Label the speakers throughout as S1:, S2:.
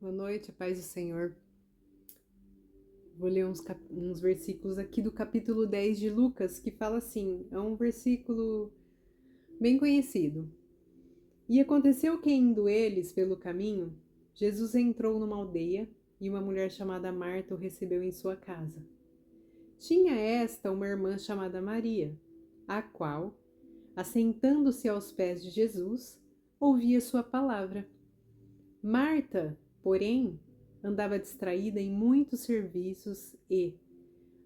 S1: Boa noite, a paz do Senhor. Vou ler uns versículos aqui do capítulo 10 de Lucas, que fala assim, é um versículo bem conhecido. E aconteceu que, indo eles pelo caminho, Jesus entrou numa aldeia e uma mulher chamada Marta o recebeu em sua casa. Tinha esta uma irmã chamada Maria, a qual, assentando-se aos pés de Jesus, ouvia sua palavra. Marta, porém, andava distraída em muitos serviços e,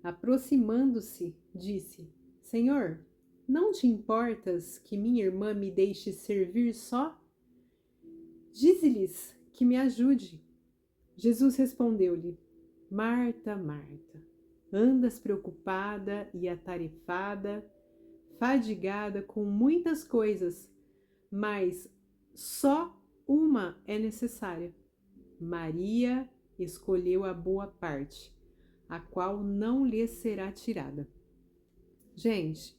S1: aproximando-se, disse: Senhor, não te importas que minha irmã me deixe servir só? Dize-lhes que me ajude. Jesus respondeu-lhe: Marta, Marta, andas preocupada e atarefada, fadigada com muitas coisas, mas só uma é necessária. Maria escolheu a boa parte, a qual não lhe será tirada. Gente,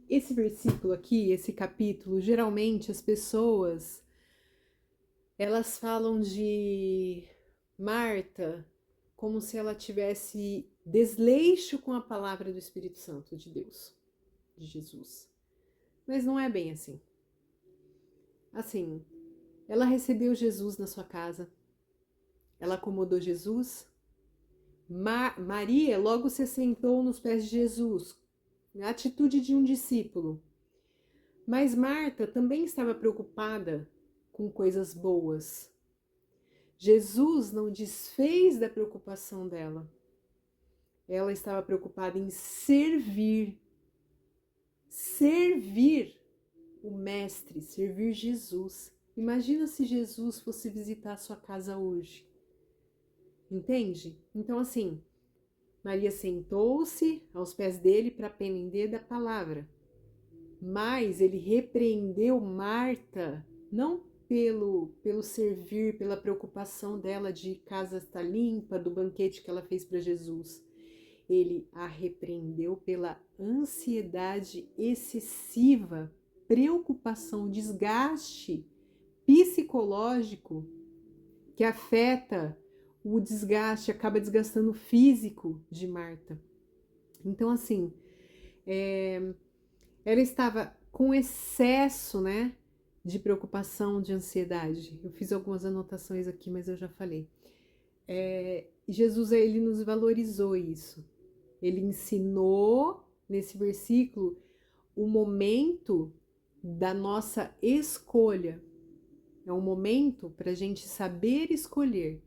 S1: esse versículo aqui, esse capítulo, geralmente as pessoas, elas falam de Marta como se ela tivesse desleixo com a palavra do Espírito Santo de Deus, de Jesus. Mas não é bem assim. Assim, ela recebeu Jesus na sua casa, ela acomodou Jesus. Maria logo se assentou nos pés de Jesus, na atitude de um discípulo. Mas Marta também estava preocupada com coisas boas. Jesus não desfez da preocupação dela. Ela estava preocupada em servir o Mestre, servir Jesus. Imagina se Jesus fosse visitar a sua casa hoje. Entende? Então, assim, Maria sentou-se aos pés dele para aprender da palavra. Mas ele repreendeu Marta, não pelo servir, pela preocupação dela de casa estar limpa, do banquete que ela fez para Jesus. Ele a repreendeu pela ansiedade excessiva, preocupação, desgaste psicológico que afeta o desgaste, acaba desgastando o físico de Marta. Então, assim, ela estava com excesso, né, de preocupação, de ansiedade. Eu fiz algumas anotações aqui, mas eu já falei. Jesus, ele nos valorizou isso. Ele ensinou, nesse versículo, o momento da nossa escolha. É um momento para a gente saber escolher.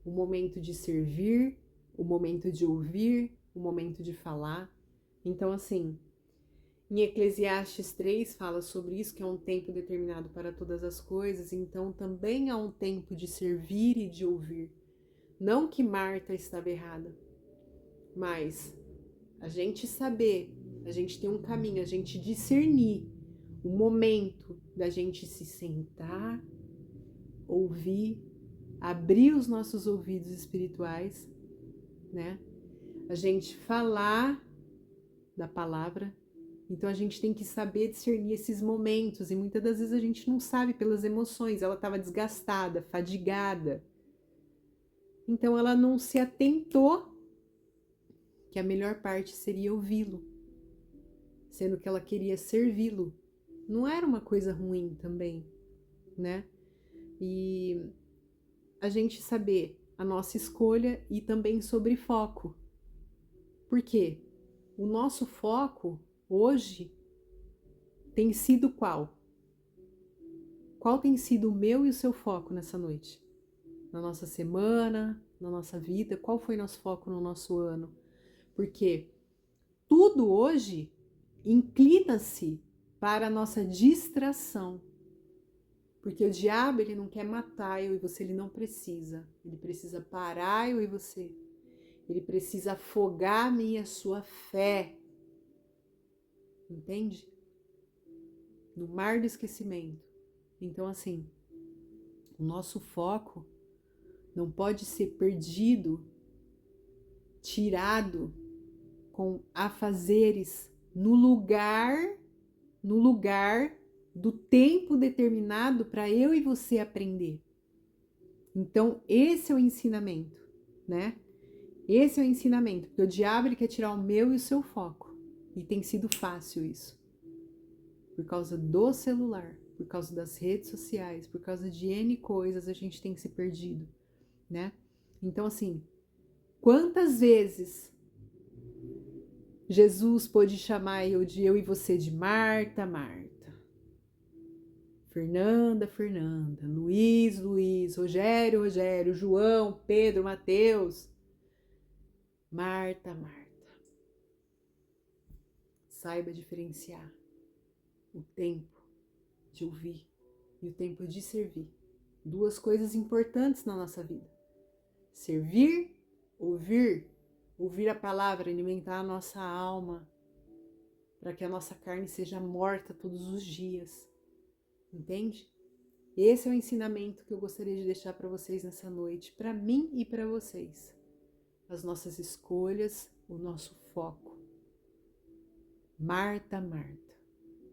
S1: O momento de servir, o momento de ouvir, o momento de falar. Então, assim, em Eclesiastes 3 fala sobre isso, que é um tempo determinado para todas as coisas, então também há um tempo de servir e de ouvir. Não que Marta estava errada, mas a gente saber, a gente tem um caminho, a gente discernir o momento da gente se sentar, ouvir, abrir os nossos ouvidos espirituais, né? A gente falar da palavra. Então a gente tem que saber discernir esses momentos e muitas das vezes a gente não sabe pelas emoções. Ela estava desgastada, fadigada. Então ela não se atentou que a melhor parte seria ouvi-lo, sendo que ela queria servi-lo. Não era uma coisa ruim também, né? E a gente saber a nossa escolha e também sobre foco. Por quê? O nosso foco hoje tem sido qual? Qual tem sido o meu e o seu foco nessa noite? Na nossa semana, na nossa vida? Qual foi nosso foco no nosso ano? Porque tudo hoje inclina-se para a nossa distração. Porque o diabo, ele não quer matar eu e você, ele não precisa. Ele precisa parar eu e você. Ele precisa afogar a minha e a sua fé. Entende? No mar do esquecimento. Então, assim, o nosso foco não pode ser perdido, tirado com afazeres no lugar do tempo determinado para eu e você aprender. Então, esse é o ensinamento, né? Esse é o ensinamento, porque o diabo ele quer tirar o meu e o seu foco. E tem sido fácil isso. Por causa do celular, por causa das redes sociais, por causa de N coisas, a gente tem se perdido, né? Então, assim, quantas vezes Jesus pôde chamar eu e você de Marta, Marta, Fernanda, Fernanda, Luiz, Luiz, Rogério, Rogério, João, Pedro, Mateus, Marta, Marta. Saiba diferenciar o tempo de ouvir e o tempo de servir. Duas coisas importantes na nossa vida. Servir, ouvir a palavra, alimentar a nossa alma, para que a nossa carne seja morta todos os dias. Entende? Esse é o ensinamento que eu gostaria de deixar para vocês nessa noite, para mim e para vocês. As nossas escolhas, o nosso foco. Marta, Marta,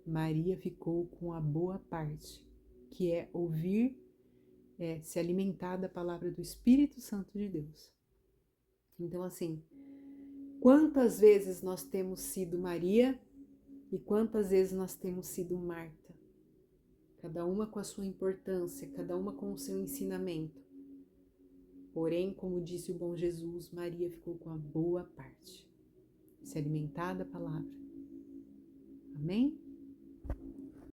S1: Maria ficou com a boa parte, que é ouvir, se alimentar da palavra do Espírito Santo de Deus. Então, assim, quantas vezes nós temos sido Maria e quantas vezes nós temos sido Marta? Cada uma com a sua importância, cada uma com o seu ensinamento. Porém, como disse o bom Jesus, Maria ficou com a boa parte, se alimentar da palavra. Amém?